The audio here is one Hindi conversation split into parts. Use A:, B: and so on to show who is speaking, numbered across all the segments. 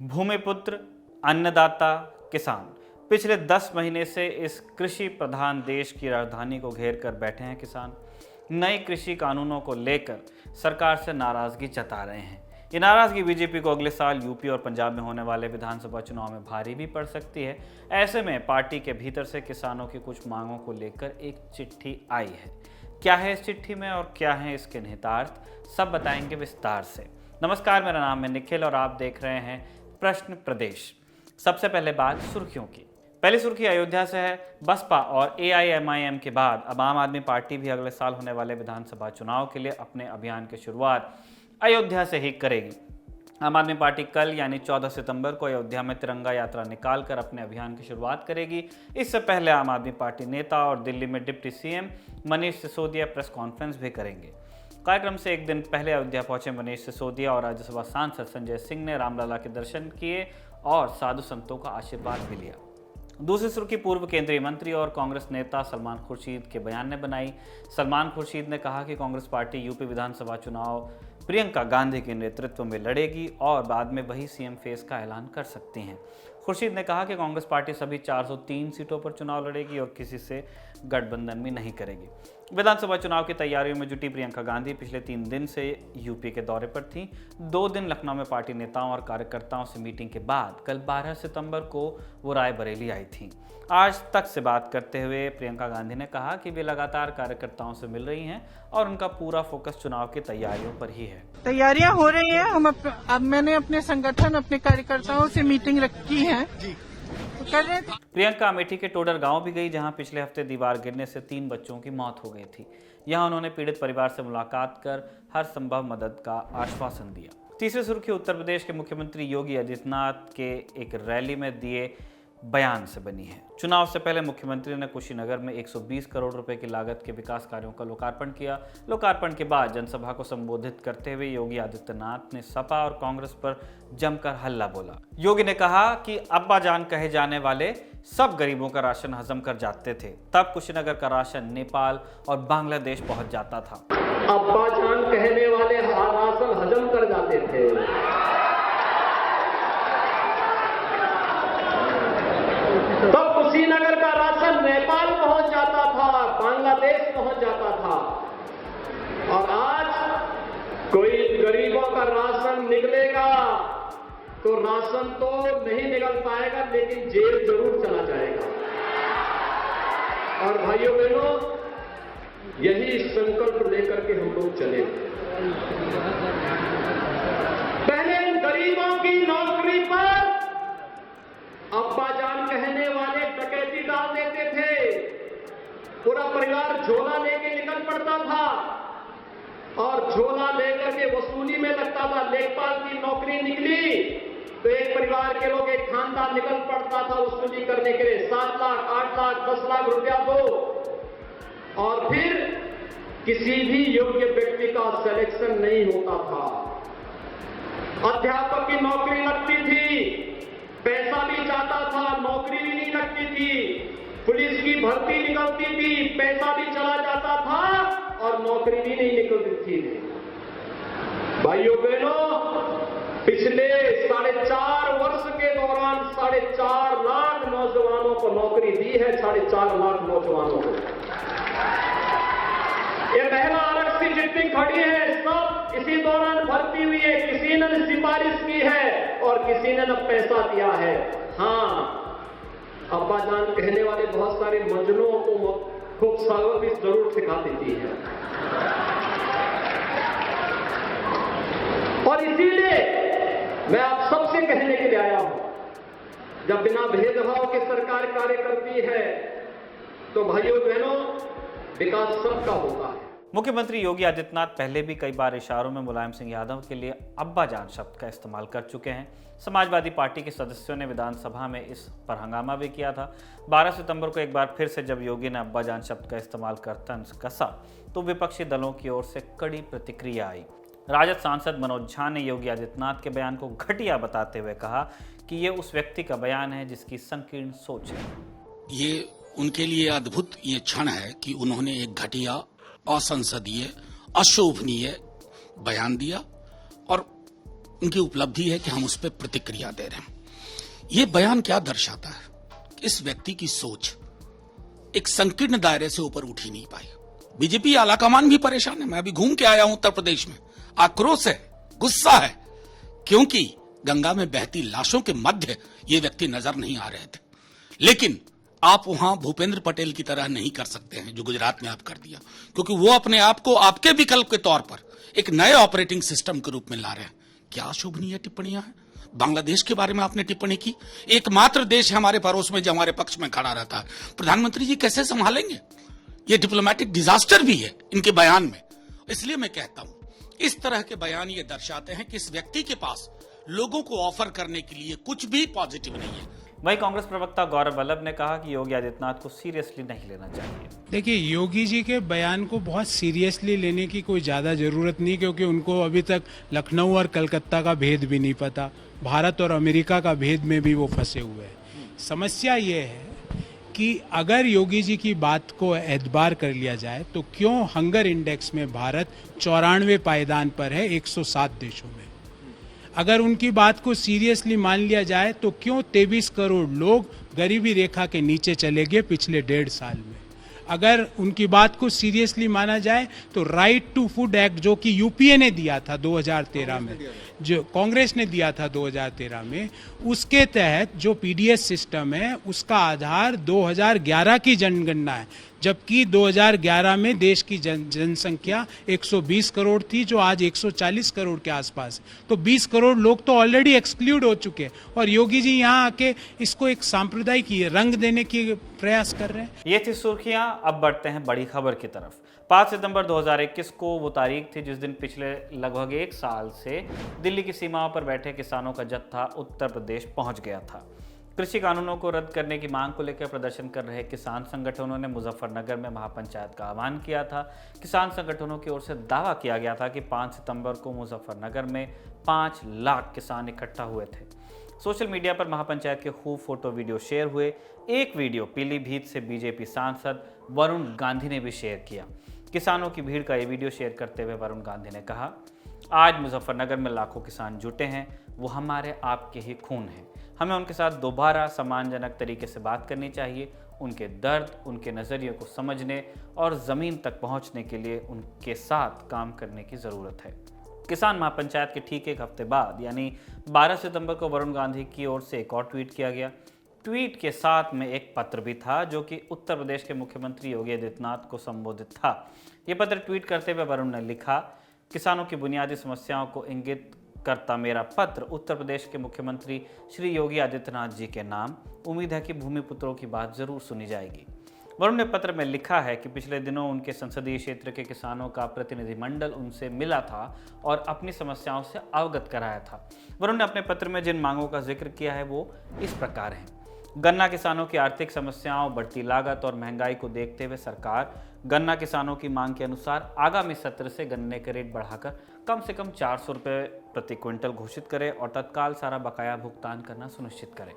A: भूमिपुत्र, अन्नदाता, किसान पिछले 10 महीने से इस कृषि प्रधान देश की राजधानी को घेर कर बैठे हैं। किसान नए कृषि कानूनों को लेकर सरकार से नाराजगी जता रहे हैं। ये नाराजगी बीजेपी को अगले साल यूपी और पंजाब में होने वाले विधानसभा चुनाव में भारी भी पड़ सकती है। ऐसे में पार्टी के भीतर से किसानों की कुछ मांगों को लेकर एक चिट्ठी आई है। क्या है इस चिट्ठी में और क्या है इसके निहितार्थ, सब बताएंगे विस्तार से। नमस्कार, मेरा नाम है निखिल और आप देख रहे हैं प्रश्न प्रदेश। सबसे पहले बात सुर्खियों की। पहली सुर्खी अयोध्या से है। बसपा और AIMIM के बाद अब आम आदमी पार्टी भी अगले साल होने वाले विधानसभा चुनाव के लिए अपने अभियान की शुरुआत अयोध्या से ही करेगी। आम आदमी पार्टी कल यानी 14 सितंबर को अयोध्या में तिरंगा यात्रा निकालकर अपने अभियान की शुरुआत करेगी। इससे पहले आम आदमी पार्टी नेता और दिल्ली में deputy CM Manish Sisodia press conference भी करेंगे। कार्यक्रम से एक दिन पहले अयोध्या पहुंचे मनीष सिसोदिया और राज्यसभा सांसद संजय सिंह ने रामलला के दर्शन किए और साधु संतों का आशीर्वाद भी लिया। दूसरी सुर्खी पूर्व केंद्रीय मंत्री और कांग्रेस नेता सलमान खुर्शीद के बयान ने बनाई। सलमान खुर्शीद ने कहा कि कांग्रेस पार्टी यूपी विधानसभा चुनाव प्रियंका गांधी के नेतृत्व में लड़ेगी और बाद में वही CM फेस का ऐलान कर सकती हैं। खुर्शीद ने कहा कि कांग्रेस पार्टी सभी 403 सीटों पर चुनाव लड़ेगी और किसी से गठबंधन भी नहीं करेगी। विधानसभा चुनाव की तैयारियों में जुटी प्रियंका गांधी पिछले 3 दिन से यूपी के दौरे पर थीं। 2 दिन लखनऊ में पार्टी नेताओं और कार्यकर्ताओं से मीटिंग के बाद कल 12 सितंबर को वो रायबरेली आई थीं। आज तक से बात करते हुए प्रियंका गांधी ने कहा कि वे लगातार कार्यकर्ताओं से मिल रही हैं और उनका पूरा फोकस चुनाव की तैयारियों पर ही है।
B: तैयारियां हो रही हैं। अब मैंने अपने संगठन, अपने कार्यकर्ताओं से मीटिंग रखी है, तो कर रहे थे।
A: प्रियंका अमेठी के टोडर गांव भी गई, जहां पिछले हफ्ते दीवार गिरने से 3 बच्चों की मौत हो गई थी। यहां उन्होंने पीड़ित परिवार से मुलाकात कर हर संभव मदद का आश्वासन दिया। तीसरी सुर्खी उत्तर प्रदेश के मुख्यमंत्री योगी आदित्यनाथ के एक रैली में दिए बयान से बनी है। चुनाव से पहले मुख्यमंत्री ने कुशीनगर में 120 करोड़ रुपए की लागत के विकास कार्यों का लोकार्पण किया। लोकार्पण के बाद जनसभा को संबोधित करते हुए योगी आदित्यनाथ ने सपा और कांग्रेस पर जमकर हल्ला बोला। योगी ने कहा कि अब्बा जान कहे जाने वाले सब गरीबों का राशन हजम कर जाते थे, तब कुशीनगर का राशन नेपाल और बांग्लादेश पहुंच जाता था।
C: अब्बा जान कहने वाले राशन हजम कर जाते थे। तब कुशीनगर का राशन नेपाल पहुंच जाता था, बांग्लादेश पहुंच जाता था। और आज कोई गरीबों का राशन निकलेगा तो राशन तो नहीं निकल पाएगा, लेकिन जेल जरूर चला जाएगा। और भाइयों बहनों, यही संकल्प लेकर के हम लोग चले। पहले इन गरीबों की नौकरी पर अब्बा जान कहने वाले डकैती डाल देते थे। पूरा परिवार झोला लेके निकल पड़ता था और झोला लेकर के वसूली में लगता था। लेखपाल की नौकरी निकली तो एक परिवार के लोग, एक खानदान निकल पड़ता था वसूली करने के लिए। 7 लाख, 8 लाख, 10 लाख रुपया दो और फिर किसी भी योग्य व्यक्ति का सिलेक्शन नहीं होता था। अध्यापक की नौकरी लगती थी, पैसा भी जाता था, नौकरी भी नहीं लगती थी। पुलिस की भर्ती निकलती थी, पैसा भी चला जाता था और नौकरी भी नहीं निकलती थी। भाइयों बहनों, पिछले 4.5 वर्ष के दौरान 4.5 लाख नौजवानों को नौकरी दी है। 4.5 लाख नौजवानों को। ये महिला आरक्षी जितनी खड़ी है, सब इसी दौरान भर्ती हुई है। किसी ने सिफारिश की है और किसी ने न पैसा दिया है। हाँ, अब्बा जान कहने वाले बहुत सारे मजनों को खूब सालों भी जरूर सिखा देती है। और इसीलिए मैं आप सबसे कहने के लिए आया हूं, जब बिना भेदभाव के सरकार कार्य करती है तो भाइयों बहनों, विकास सबका होता है।
A: मुख्यमंत्री योगी आदित्यनाथ पहले भी कई बार इशारों में मुलायम सिंह यादव के लिए अब्बा जान शब्द का इस्तेमाल कर चुके हैं। समाजवादी पार्टी के सदस्यों ने विधानसभा में इस पर हंगामा भी किया था। 12 सितंबर को एक बार फिर से जब योगी ने अब्बा जान शब्द का इस्तेमाल कर तंज कसा तो विपक्षी दलों की ओर से कड़ी प्रतिक्रिया आई। राजद सांसद मनोज झा ने योगी आदित्यनाथ के बयान को घटिया बताते हुए कहा कि ये उस व्यक्ति का बयान है जिसकी संकीर्ण सोच है।
D: ये उनके लिए अद्भुत ये क्षण है कि उन्होंने एक घटिया, असंसदीय, अशोभनीय बयान दिया और उनकी उपलब्धि है कि हम उस पर प्रतिक्रिया दे रहे हैं। ये बयान क्या दर्शाता है? इस व्यक्ति की सोच एक संकीर्ण दायरे से ऊपर उठ ही नहीं पाई। बीजेपी आलाकमान भी परेशान है। मैं अभी घूम के आया हूं उत्तर प्रदेश में, आक्रोश है, गुस्सा है, क्योंकि गंगा में बहती लाशों के मध्य ये व्यक्ति नजर नहीं आ रहे थे। लेकिन आप वहां भूपेंद्र पटेल की तरह नहीं कर सकते हैं जो गुजरात में आप कर दिया, क्योंकि वो अपने आप को आपके विकल्प के तौर पर एक नए ऑपरेटिंग सिस्टम के रूप में ला रहे हैं। क्या शोभनीय टिप्पणियां हैं। बांग्लादेश के बारे में आपने टिप्पणी की, एकमात्र देश है हमारे पड़ोस में जो हमारे पक्ष में खड़ा रहता है। प्रधानमंत्री जी कैसे संभालेंगे? ये डिप्लोमेटिक डिजास्टर भी है इनके बयान में। इसलिए मैं कहता हूं इस तरह के बयान ये दर्शाते हैं कि इस व्यक्ति के पास लोगों को ऑफर करने के लिए कुछ भी पॉजिटिव नहीं है।
A: वहीं कांग्रेस प्रवक्ता गौरव वल्लभ ने कहा कि योगी आदित्यनाथ को सीरियसली नहीं लेना चाहिए।
E: देखिए, योगी जी के बयान को बहुत सीरियसली लेने की कोई ज़्यादा ज़रूरत नहीं, क्योंकि उनको अभी तक लखनऊ और कलकत्ता का भेद भी नहीं पता, भारत और अमेरिका का भेद में भी वो फंसे हुए हैं। समस्या ये है कि अगर योगी जी की बात को एतबार कर लिया जाए तो क्यों हंगर इंडेक्स में भारत 94 पायदान पर है 107 देशों में। अगर उनकी बात को सीरियसली मान लिया जाए तो क्यों 23 करोड़ लोग गरीबी रेखा के नीचे चले गए पिछले 1.5 साल में। अगर उनकी बात को सीरियसली माना जाए तो राइट टू फूड एक्ट जो कि यूपीए ने दिया था 2013 में, जो कांग्रेस ने दिया था 2013 में, उसके तहत जो पीडीएस सिस्टम है उसका आधार 2011 की जनगणना है, जबकि 2011 में देश की जनसंख्या 120 करोड़ थी जो आज 140 करोड़ के आसपास। तो 20 करोड़ लोग तो ऑलरेडी एक्सक्लूड हो चुके हैं और योगी जी यहाँ आके इसको एक सांप्रदायिक रंग देने की प्रयास कर रहे हैं।
A: ये थी सुर्खियां। अब बढ़ते हैं बड़ी खबर की तरफ। 5 सितंबर 2021 को वो तारीख थी जिस दिन पिछले लगभग 1 साल से दिल्ली की सीमाओं पर बैठे किसानों का जत्था उत्तर प्रदेश पहुंच गया था। कृषि कानूनों को रद्द करने की मांग को लेकर प्रदर्शन कर रहे किसान संगठनों ने मुजफ्फरनगर में महापंचायत का आह्वान किया था। किसान संगठनों की ओर से दावा किया गया था कि 5 सितंबर को मुजफ्फरनगर में 5 लाख किसान इकट्ठा हुए थे। सोशल मीडिया पर महापंचायत के खूब फोटो वीडियो शेयर हुए। एक वीडियो पीलीभीत से बीजेपी सांसद वरुण गांधी ने भी शेयर किया। किसानों की भीड़ का ये वीडियो शेयर करते हुए वरुण गांधी ने कहा, आज मुजफ्फरनगर में लाखों किसान जुटे हैं, वो हमारे आपके ही खून हैं। हमें उनके साथ दोबारा सम्मानजनक तरीके से बात करनी चाहिए। उनके दर्द, उनके नज़रिए को समझने और ज़मीन तक पहुंचने के लिए उनके साथ काम करने की ज़रूरत है। किसान महापंचायत के ठीक 1 हफ्ते बाद यानी 12 सितंबर को वरुण गांधी की ओर से एक और ट्वीट किया गया। ट्वीट के साथ में एक पत्र भी था जो कि उत्तर प्रदेश के मुख्यमंत्री योगी आदित्यनाथ को संबोधित था। ये पत्र ट्वीट करते हुए वरुण ने लिखा, किसानों की बुनियादी समस्याओं को इंगित करता मेरा पत्र उत्तर प्रदेश के मुख्यमंत्री श्री योगी आदित्यनाथ जी के नाम। उम्मीद है कि भूमिपुत्रों की बात जरूर सुनी जाएगी। वरुण ने पत्र में लिखा है कि पिछले दिनों उनके संसदीय क्षेत्र के किसानों का प्रतिनिधिमंडल उनसे मिला था और अपनी समस्याओं से अवगत कराया था। वरुण ने अपने पत्र में जिन मांगों का जिक्र किया है वो इस प्रकार हैं। गन्ना किसानों की आर्थिक समस्याओं, बढ़ती लागत और महंगाई को देखते हुए सरकार गन्ना किसानों की मांग के अनुसार आगामी सत्र से गन्ने के रेट बढ़ाकर कम से कम 400 रुपये प्रति क्विंटल घोषित करे और तत्काल सारा बकाया भुगतान करना सुनिश्चित करे।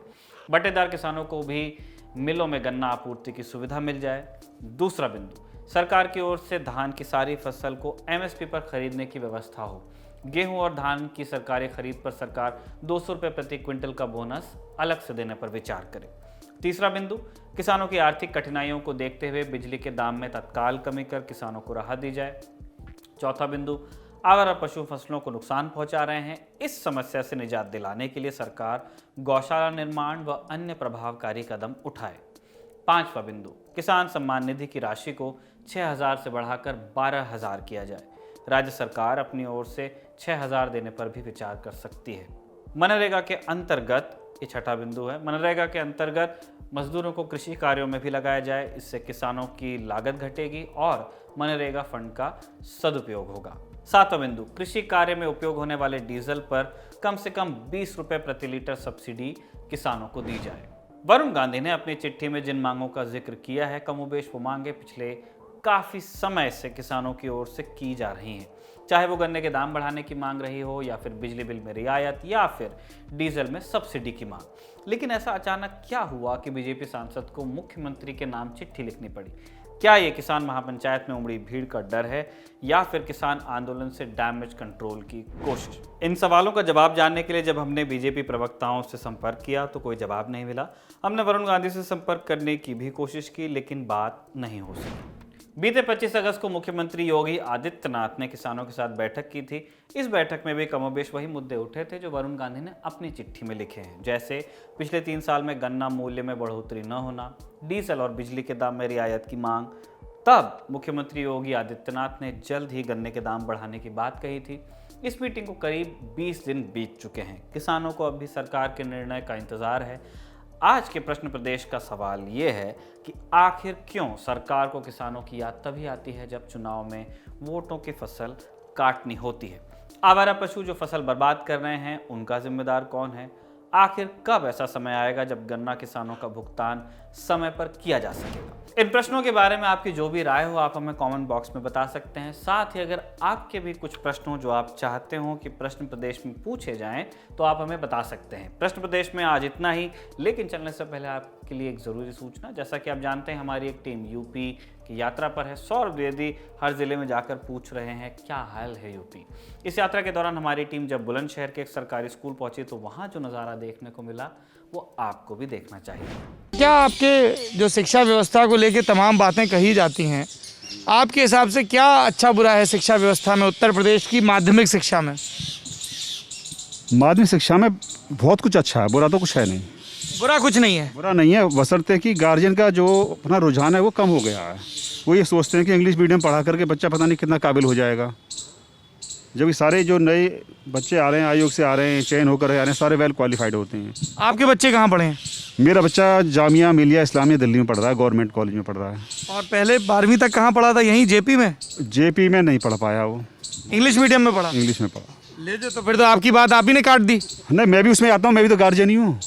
A: बटेदार किसानों को भी मिलों में गन्ना आपूर्ति की सुविधा मिल जाए। दूसरा बिंदु, सरकार की ओर से धान की सारी फसल को एमएसपी पर खरीदने की व्यवस्था हो। गेहूं और धान की सरकारी खरीद पर सरकार 200 रुपये प्रति क्विंटल का बोनस अलग से देने पर विचार करे। तीसरा बिंदु, किसानों की आर्थिक कठिनाइयों को देखते हुए बिजली के दाम में तत्काल कमी कर किसानों को राहत दी जाए। चौथा बिंदु, आवारा पशु फसलों को नुकसान पहुंचा रहे हैं, इस समस्या से निजात दिलाने के लिए सरकार गौशाला निर्माण व अन्य प्रभावकारी कदम उठाए। पांचवा बिंदु, किसान सम्मान निधि की राशि को 6,000 से बढ़ाकर 12,000 किया जाए। राज्य सरकार अपनी ओर से 6,000 देने पर भी विचार कर सकती है। मनरेगा के अंतर्गत, ये छठा बिंदु है, मनरेगा के अंतर्गत मजदूरों को कृषि कार्यों में भी लगाया जाए। इससे किसानों की लागत घटेगी और मनरेगा फंड का सदुपयोग होगा। सातवां बिंदु, कृषि कार्य में उपयोग होने वाले डीजल पर कम से कम 20 रुपये प्रति लीटर सब्सिडी किसानों को दी जाए। वरुण गांधी ने अपनी चिट्ठी में जिन मांगों का जिक्र किया है, कमोबेश वो मांगे पिछले काफ़ी समय से किसानों की ओर से की जा रही हैं, चाहे वो गन्ने के दाम बढ़ाने की मांग रही हो या फिर बिजली बिल में रियायत या फिर डीजल में सब्सिडी की मांग। लेकिन ऐसा अचानक क्या हुआ कि बीजेपी सांसद को मुख्यमंत्री के नाम चिट्ठी लिखनी पड़ी? क्या ये किसान महापंचायत में उमड़ी भीड़ का डर है या फिर किसान आंदोलन से डैमेज कंट्रोल की कोशिश? इन सवालों का जवाब जानने के लिए जब हमने बीजेपी प्रवक्ताओं से संपर्क किया तो कोई जवाब नहीं मिला। हमने वरुण गांधी से संपर्क करने की भी कोशिश की, लेकिन बात नहीं हो सकी। बीते 25 अगस्त को मुख्यमंत्री योगी आदित्यनाथ ने किसानों के साथ बैठक की थी। इस बैठक में भी कमोबेश वही मुद्दे उठे थे जो वरुण गांधी ने अपनी चिट्ठी में लिखे हैं, जैसे पिछले 3 साल में गन्ना मूल्य में बढ़ोतरी न होना, डीजल और बिजली के दाम में रियायत की मांग। तब मुख्यमंत्री योगी आदित्यनाथ ने जल्द ही गन्ने के दाम बढ़ाने की बात कही थी। इस मीटिंग को करीब 20 दिन बीत चुके हैं। किसानों को अब भी सरकार के निर्णय का इंतजार है। आज के प्रश्न प्रदेश का सवाल ये है कि आखिर क्यों सरकार को किसानों की याद तभी आती है जब चुनाव में वोटों की फसल काटनी होती है। आवारा पशु जो फसल बर्बाद कर रहे हैं उनका जिम्मेदार कौन है? आखिर कब ऐसा समय आएगा जब गन्ना किसानों का भुगतान समय पर किया जा सकेगा? इन प्रश्नों के बारे में आपकी जो भी राय हो आप हमें कमेंट बॉक्स में बता सकते हैं। साथ ही अगर आपके भी कुछ प्रश्न हो जो आप चाहते हो कि प्रश्न प्रदेश में पूछे जाएं तो आप हमें बता सकते हैं। प्रश्न प्रदेश में आज इतना ही, लेकिन चलने से पहले आपके लिए एक ज़रूरी सूचना। जैसा कि आप जानते हैं हमारी एक टीम यूपी की यात्रा पर है। सौरभ द्विवेदी हर जिले में जाकर पूछ रहे हैं क्या हाल है यूपी। इस यात्रा के दौरान हमारी टीम जब बुलंदशहर के एक सरकारी स्कूल पहुंची तो वहाँ जो नज़ारा देखने को मिला वो आपको भी देखना चाहिए।
F: क्या आपके जो शिक्षा व्यवस्था को लेकर तमाम बातें कही जाती हैं, आपके हिसाब से क्या अच्छा बुरा है शिक्षा व्यवस्था में, उत्तर प्रदेश की माध्यमिक शिक्षा में?
G: माध्यमिक शिक्षा में बहुत कुछ अच्छा है, बुरा तो कुछ है नहीं।
F: बुरा कुछ नहीं है?
G: बुरा नहीं है, बशर्ते कि गार्जियन का जो अपना रुझान है वो कम हो गया है। वो ये सोचते हैं कि इंग्लिश मीडियम पढ़ा करके बच्चा पता नहीं कितना काबिल हो जाएगा, जबकि सारे जो नए बच्चे आ रहे हैं, आयोग से आ रहे हैं, चयन होकर आ रहे हैं, सारे वेल क्वालिफाइड होते हैं।
F: आपके बच्चे कहाँ पढ़े हैं?
G: मेरा बच्चा जामिया मिलिया इस्लामिया दिल्ली में पढ़ रहा है, गवर्नमेंट कॉलेज में पढ़ रहा है।
F: और पहले 12वीं तक कहाँ पढ़ा था? यहीं जेपी में?
G: जेपी में नहीं पढ़ पाया, वो
F: इंग्लिश मीडियम में पढ़ा?
G: इंग्लिश में पढ़ा।
F: ले जो, तो फिर तो आपकी बात आप ही ने काट दी।
G: नहीं, मैं भी उसमें आता हूँ, मैं भी तो गार्जियन ही हूँ।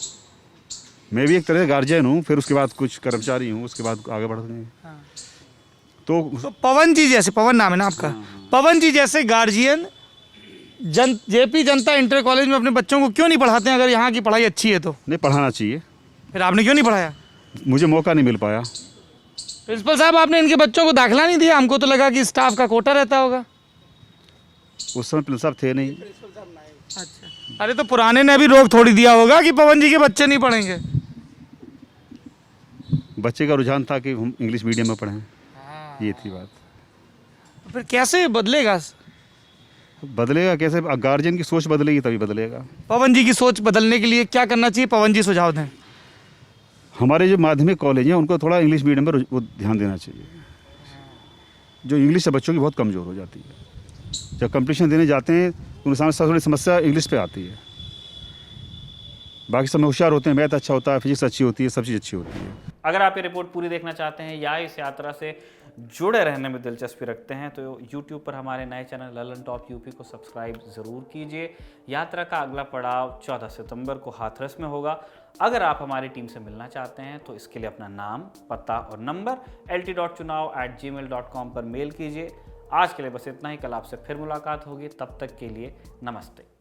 G: मैं भी एक तरह से गार्जियन हूँ, फिर उसके बाद कुछ कर्मचारी हूँ, उसके बाद आगे बढ़ते हैं। तो
F: पवन जी जैसे, पवन नाम है ना आपका, पवन जी जैसे गार्जियन जेपी जनता इंटर कॉलेज में अपने बच्चों को क्यों नहीं पढ़ाते हैं? अगर यहाँ की पढ़ाई अच्छी है तो
G: नहीं पढ़ाना चाहिए।
F: फिर आपने क्यों नहीं पढ़ाया?
G: मुझे मौका नहीं मिल पाया।
F: प्रिंसिपल साहब, आपने इनके बच्चों को दाखिला नहीं दिया? हमको तो लगा कि स्टाफ का कोटा रहता होगा।
G: उस समय प्रिंसिपल साहब थे नहीं।
F: अच्छा, अरे तो पुराने ने अभी रोक थोड़ी दिया होगा कि पवन जी के बच्चे नहीं पढ़ेंगे।
G: बच्चे का रुझान था कि हम इंग्लिश मीडियम में पढ़ें, ये थी बात।
F: फिर कैसे बदलेगा?
G: बदलेगा कैसे? गार्जियन की सोच बदलेगी तभी बदलेगा।
F: पवन जी की सोच बदलने के लिए क्या करना चाहिए? पवन जी सुझाव दें।
G: हमारे जो माध्यमिक कॉलेज हैं उनको थोड़ा इंग्लिश मीडियम पर वो ध्यान देना चाहिए। जो इंग्लिश से बच्चों की बहुत कमज़ोर हो जाती है। जब कंपटीशन देने जाते हैं तो उनके सामने थोड़ी समस्या इंग्लिश पे आती है। बाकी सब में होशियार होते हैं, मैथ अच्छा होता है, फिजिक्स अच्छी होती है, सब चीज़ अच्छी होती है।
A: अगर आप ये रिपोर्ट पूरी देखना चाहते हैं या इस यात्रा से जुड़े रहने में दिलचस्पी रखते हैं तो YouTube पर हमारे नए चैनल ललन टॉप यूपी को सब्सक्राइब ज़रूर कीजिए। यात्रा का अगला पड़ाव 14 सितंबर को हाथरस में होगा। अगर आप हमारी टीम से मिलना चाहते हैं तो इसके लिए अपना नाम, पता और नंबर lt.chunav@gmail.com पर मेल कीजिए। आज के लिए बस इतना ही। कल आपसे फिर मुलाकात होगी, तब तक के लिए नमस्ते।